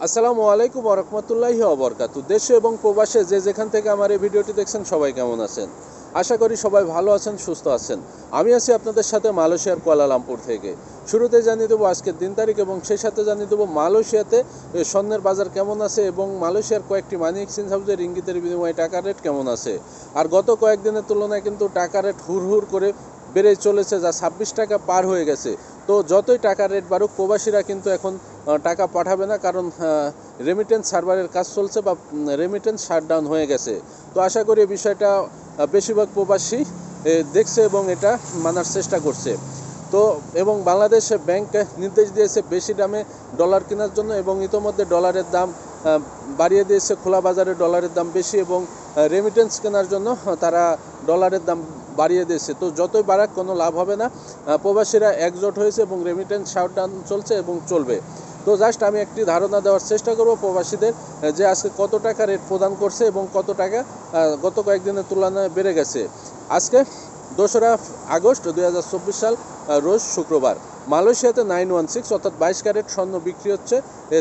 আসসালামু আলাইকুম ওয়া রাহমাতুল্লাহি ওয়া বারাকাতুহু। দেশে এবং প্রবাসে যে যেখান থেকে আমার এই ভিডিওটি দেখছেন সবাই কেমন আছেন? আশা করি সবাই ভালো আছেন, সুস্থ আছেন। আমি আছি আপনাদের সাথে মালয়েশিয়ার কুয়ালালামপুর থেকে। শুরুতে জানিয়ে দেবো আজকের দিন তারিখ এবং সেই সাথে জানিয়ে দেবো মালয়েশিয়াতে স্বর্ণের বাজার কেমন আছে এবং মালয়েশিয়ার কয়েকটি মানি এক্সচেঞ্জ হাউসে রিঙ্গিতের বিনিময়ে টাকার রেট কেমন আছে। আর গত কয়েকদিনের তুলনায় কিন্তু টাকার রেট হুড় করে বেড়ে চলেছে, যা 26 টাকা পার হয়ে গেছে। তো যতই টাকার রেট বাড়ুক, প্রবাসীরা কিন্তু এখন টাকা পাঠাবে না, কারণ রেমিটেন্স সার্ভারের কাজ চলছে বা রেমিটেন্স শাটডাউন হয়ে গেছে। তো আশা করি এই বিষয়টা বেশিরভাগ প্রবাসী দেখছে এবং এটা মানার চেষ্টা করছে। তো এবং বাংলাদেশ ব্যাংক নির্দেশ দিয়েছে বেশি দামে ডলার কেনার জন্য, এবং ইতোমধ্যে ডলারের দাম বাড়িয়ে দিয়েছে। খোলা বাজারে ডলারের দাম বেশি এবং রেমিটেন্স কেনার জন্য তারা ডলারের দাম বাড়িয়ে দিয়েছে। তো যতই বাড়াক কোনো লাভ হবে না, প্রবাসীরা একজোট হয়েছে এবং রেমিটেন্স শাটডাউন চলছে এবং চলবে। তো জাস্ট আমি একটি ধারণা দেওয়ার চেষ্টা করব প্রবাসীদের, যে আজকে কত টাকা রেট প্রদান করছে এবং কত টাকা গত কয়েকদিনের তুলনায় বেড়ে গেছে। আজকে 2রা আগস্ট 2024 সাল, রোজ শুক্রবার। মালয়েশিয়াতে 916 অর্থাৎ 22 ক্যারেট স্বর্ণ বিক্রি হচ্ছে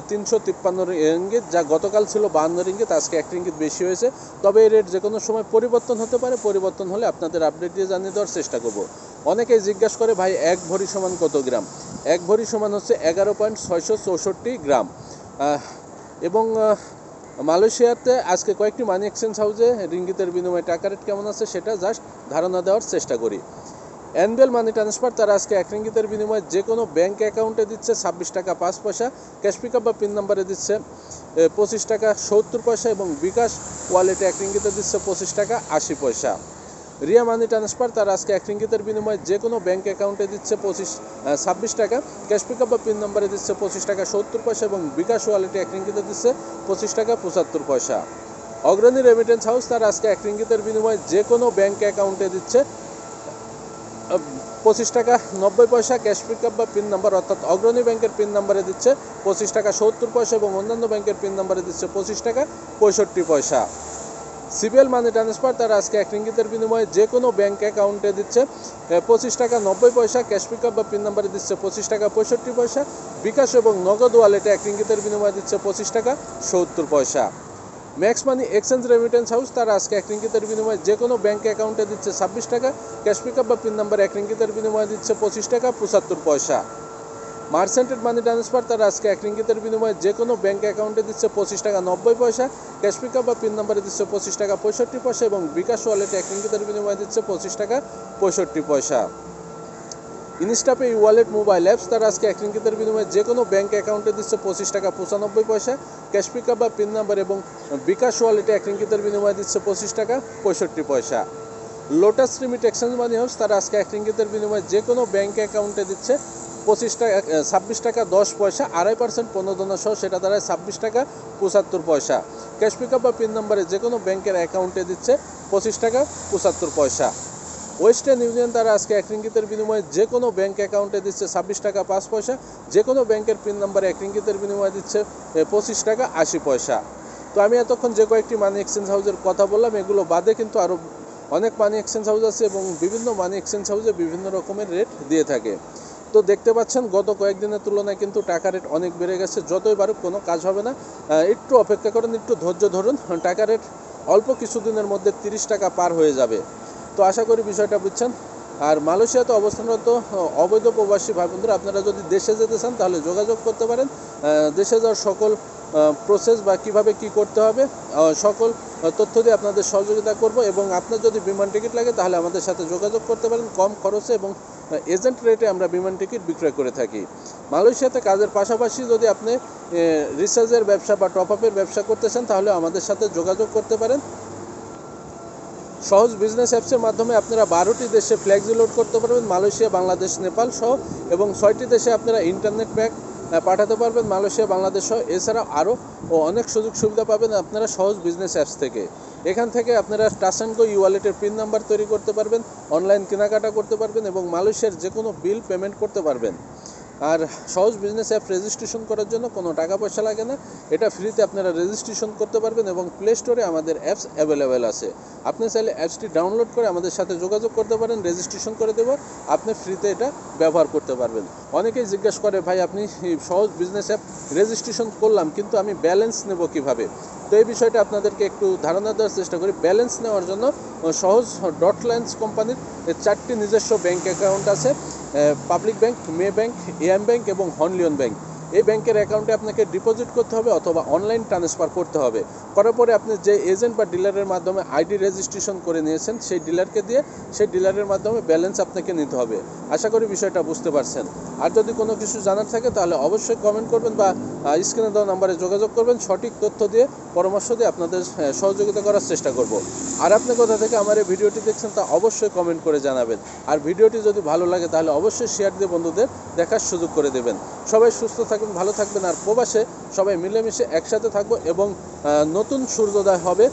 353 রিঙ্গিত, যা গতকাল ছিল 52 রিঙ্গিত, আজকে 1 রিঙ্গিত বেশি হয়েছে। তবে এই রেট যে কোনো সময় পরিবর্তন হতে পারে, পরিবর্তন হলে আপনাদের আপডেট দিয়ে জানিয়ে দেওয়ার চেষ্টা করব। অনেকেই জিজ্ঞাসা করে, ভাই 1 ভরি সমান কত গ্রাম? 1 ভরি সমান হচ্ছে 11.664 গ্রাম। এবং মালয়েশিয়াতে আজকে কয়েকটি মানি এক্সচেঞ্জ হাউসে রিঙ্গিতের বিনিময়ে টাকা রেট কেমন আছে সেটা জাস্ট ধারণা দেওয়ার চেষ্টা করি। অ্যানুয়াল মানি ট্রান্সফার তারা আজকে 1 রিঙ্গিতের বিনিময়ে যে কোনো ব্যাঙ্ক অ্যাকাউন্টে দিচ্ছে 26 টাকা 5 পয়সা, ক্যাশ পিকআপ বা পিন নাম্বারে দিচ্ছে 25 টাকা 70 পয়সা, এবং বিকাশ ওয়ালেটে 1 রিঙ্গিতে দিচ্ছে 25 টাকা 80 পয়সা। রিয়া মানি ট্রান্সফার তারা আজকে 1 রিঙ্গিতের বিনিময়ে যে কোনো ব্যাঙ্ক অ্যাকাউন্টে দিচ্ছে 26 টাকা, ক্যাশ পিকআপ বা পিন নাম্বারে দিচ্ছে 25 টাকা 70 পয়সা, এবং বিকাশ ওয়ালেটে 1 রিঙ্গিতে দিচ্ছে 25 টাকা 75 পয়সা। অগ্রণী রেমিটেন্স হাউস তারা আজকে 1 রিঙ্গিতের বিনিময়ে যে কোনো ব্যাঙ্ক অ্যাকাউন্টে দিচ্ছে 25 টাকা 90 পয়সা, ক্যাশ পিকআপ বা পিন নাম্বার অর্থাৎ অগ্রণী ব্যাংকের পিন নাম্বারে দিচ্ছে 25 টাকা 70 পয়সা, এবং অন্যান্য ব্যাংকের পিন নাম্বারে দিচ্ছে 25 টাকা 65 পয়সা। সিবিএল মানি ট্রান্সফার তারা আজকে 1 রিঙ্গিতের বিনিময়ে যে কোনো ব্যাংক অ্যাকাউন্টে দিচ্ছে 25 টাকা 90 পয়সা, ক্যাশ পিকআপ বা পিন নাম্বারে দিচ্ছে 25 টাকা 65 পয়সা, বিকাশ এবং নগদ ওয়ালেটে 1 রিঙ্গিতের বিনিময়ে দিচ্ছে 25 টাকা 70 পয়সা। Max money exchange remittance house তারা আজকে 1 রিঙ্গিতের বিনিময়ে যে কোনো ব্যাঙ্ক অ্যাকাউন্টে দিচ্ছে 26 টাকা, ক্যাশ পিকআপ বা পিন নাম্বার 1 রিঙ্গিতের বিনিময়ে দিচ্ছে 25 টাকা 75 পয়সা। মার্সেন্টেড মানি ট্রান্সফার তারা আজকে 1 রিঙ্গিতের বিনিময়ে যে কোনো ব্যাঙ্ক অ্যাকাউন্টে দিচ্ছে 25 টাকা 90 পয়সা, ক্যাশ পিকআপ বা পিন নাম্বারে দিচ্ছে 25 টাকা 65 পয়সা, এবং বিকাশ ওয়ালেটে 1 রিঙ্গিতের বিনিময়ে দিচ্ছে 25 টাকা 65 পয়সা। ইনস্টাপে ওয়ালেট মোবাইল অ্যাপস তারা আজকে 1 রিঙ্গিতের বিনিময়ে যে কোনো ব্যাঙ্ক অ্যাকাউন্টে দিচ্ছে 25 টাকা 95 পয়সা, ক্যাশ পিকআপ বা পিন নাম্বার এবং বিকাশ ওয়ালেটে 1 রিঙ্গিতের বিনিময়ে দিচ্ছে 25 টাকা 65 পয়সা। লোটাস রিমিট এক্সচেঞ্জ মানি হাউস তারা আজকে 1 রিঙ্গিতের বিনিময়ে যে কোনো ব্যাঙ্ক অ্যাকাউন্টে দিচ্ছে 26 টাকা 10 পয়সা, 2.5% প্রণোদনা সহ, সেটা দাঁড়ায় 26 টাকা 75 পয়সা। ক্যাশ পিকআপ বা পিন নাম্বারে যে কোনো ব্যাঙ্কের অ্যাকাউন্টে দিচ্ছে 25 টাকা 75 পয়সা। ওয়েস্টার্ন ইউনিয়ন তারা আজকে 1 রিঙ্গিতের বিনিময়ে যে কোনো ব্যাঙ্ক অ্যাকাউন্টে দিচ্ছে 26 টাকা 5 পয়সা, যে কোনো ব্যাঙ্কের পিন নাম্বারে 1 রিঙ্গিতের বিনিময়ে দিচ্ছে 25 টাকা 80 পয়সা। তো আমি এতক্ষণ যে কয়েকটি মানি এক্সচেঞ্জ হাউসের কথা বললাম, এগুলো বাদে কিন্তু আরও অনেক মানি এক্সচেঞ্জ হাউস আছে এবং বিভিন্ন মানি এক্সচেঞ্জ হাউসে বিভিন্ন রকমের রেট দিয়ে থাকে। তো দেখতে পাচ্ছেন গত কয়েকদিনের তুলনায় কিন্তু টাকা রেট অনেক বেড়ে গেছে। যতই বাড়ুক কোনো কাজ হবে না, একটু অপেক্ষা করেন, একটু ধৈর্য ধরুন। টাকা রেট অল্প কিছুদিনের মধ্যে 30 টাকা পার হয়ে যাবে। তো আশা করি বিষয়টা বুঝছেন। আর মালয়েশিয়াতে অবস্থানরত অবৈধ প্রবাসী ভাই বন্ধুরা, আপনারা যদি দেশে যেতে চান তাহলে যোগাযোগ করতে পারেন। দেশে যাওয়ার সকল প্রসেস বা কিভাবে কি করতে হবে সকল তথ্য দিয়ে আপনাদের সহযোগিতা করব, এবং আপনার যদি বিমান টিকিট লাগে তাহলে আমাদের সাথে যোগাযোগ করতে পারেন। কম খরচে এবং এজেন্ট রেটে আমরা বিমান টিকিট বিক্রয় করে থাকি। মালয়েশিয়াতে কাজের পাশাপাশি যদি আপনি রিচার্জের ব্যবসা বা টপ আপের ব্যবসা করতে চান তাহলে আমাদের সাথে যোগাযোগ করতে পারেন। সহজ বিজনেস অ্যাপসের মাধ্যমে আপনারা 12টি দেশে ফ্ল্যাক্সি লোড করতে পারবেন, মালয়েশিয়া, বাংলাদেশ, নেপাল সহ, এবং 6টি দেশে আপনারা ইন্টারনেট প্যাক পাঠাতে পারবেন, মালয়েশিয়া, বাংলাদেশ সহ। এছাড়াও আরও অনেক সুযোগ সুবিধা পাবেন আপনারা সহজ বিজনেস অ্যাপস থেকে। এখান থেকে আপনারা টাচ অ্যান্ড গো ওয়ালেটের পিন নাম্বার তৈরি করতে পারবেন, অনলাইন কেনাকাটা করতে পারবেন, এবং মালয়েশিয়ার যে কোনো বিল পেমেন্ট করতে পারবেন। আর সহজ বিজনেস অ্যাপ রেজিস্ট্রেশন করার জন্য কোনো টাকা পয়সা লাগে না, এটা ফ্রিতে আপনারা রেজিস্ট্রেশন করতে পারবেন এবং প্লে স্টোরে আমাদের অ্যাপস অ্যাভেলেবেল আছে। আপনি চাইলে অ্যাপসটি ডাউনলোড করে আমাদের সাথে যোগাযোগ করতে পারেন, রেজিস্ট্রেশন করে দেব, আপনি ফ্রিতে এটা ব্যবহার করতে পারবেন। অনেকেই জিজ্ঞাসা করে ভাই আপনি সহজ বিজনেস অ্যাপ রেজিস্ট্রেশন করলাম কিন্তু আমি ব্যালেন্স নেব কিভাবে? তো এই বিষয়টা আপনাদেরকে একটু ধারণা দেওয়ার চেষ্টা করি। ব্যালেন্স নেওয়ার জন্য সহজ ডটল্যান্ডস কোম্পানির 4টি নিজস্ব ব্যাংক অ্যাকাউন্ট আছে, public bank, May bank, am bank এবং হনলিয়ন ব্যাংক। এই ব্যাংকের অ্যাকাউন্টে আপনাকে ডিপোজিট করতে হবে অথবা অনলাইন ট্রান্সফার করতে হবে। করার পরে আপনি যে এজেন্ট বা ডিলারের মাধ্যমে আইডি রেজিস্ট্রেশন করে নিয়েছেন সেই ডিলারকে দিয়ে সেই ডিলারের মাধ্যমে ব্যালেন্স আপনাকে নিতে হবে। আশা করি বিষয়টা বুঝতে পারছেন। আর যদি কোনো কিছু জানার থাকে তাহলে অবশ্যই কমেন্ট করবেন বা স্ক্রিনে দেওয়া নাম্বারে যোগাযোগ করবেন, সঠিক তথ্য দিয়ে পরামর্শ দিয়ে আপনাদের সহযোগিতা করার চেষ্টা করব। আর আপনি কোথা থেকে আমার এই ভিডিওটি দেখছেন তা অবশ্যই কমেন্ট করে জানাবেন। আর ভিডিওটি যদি ভালো লাগে তাহলে অবশ্যই শেয়ার দিয়ে বন্ধুদের দেখার সুযোগ করে দেবেন। সবাই সুস্থ থাকবেন, ভালো থাকবেন। আর প্রবাসে সবাই মিলেমিশে একসাথে থাকবো এবং নতুন সূর্যোদয় হবে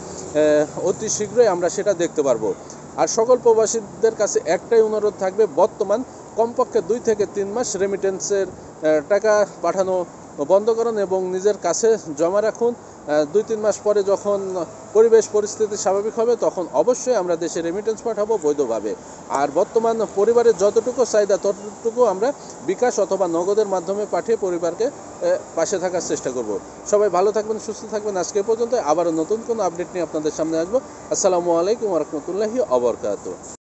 অতি শীঘ্রই, আমরা সেটা দেখতে পারবো। আর সকল প্রবাসীদের কাছে একটাই অনুরোধ থাকবে, বর্তমান কমপক্ষে 2 থেকে 3 মাস রেমিটেন্সের টাকা পাঠানো বন্ধ করুন এবং নিজের কাছে জমা রাখুন। 2-3 মাস পরে যখন পরিবেশ পরিস্থিতি স্বাভাবিক হবে তখন অবশ্যই আমরা দেশে রেমিটেন্স পাঠাবো বৈধভাবে। আর বর্তমান পরিবারের যতটুকু চাহিদা ততটুকু আমরা বিকাশ অথবা নগদের মাধ্যমে পাঠিয়ে পরিবারকে পাশে থাকার চেষ্টা করব। সবাই ভালো থাকবেন, সুস্থ থাকবেন। আজকে পর্যন্ত, আবারও নতুন কোনো আপডেট নিয়ে আপনাদের সামনে আসবো। আসসালামু আলাইকুম ওয়া রাহমাতুল্লাহি ওয়া বারাকাতুহু।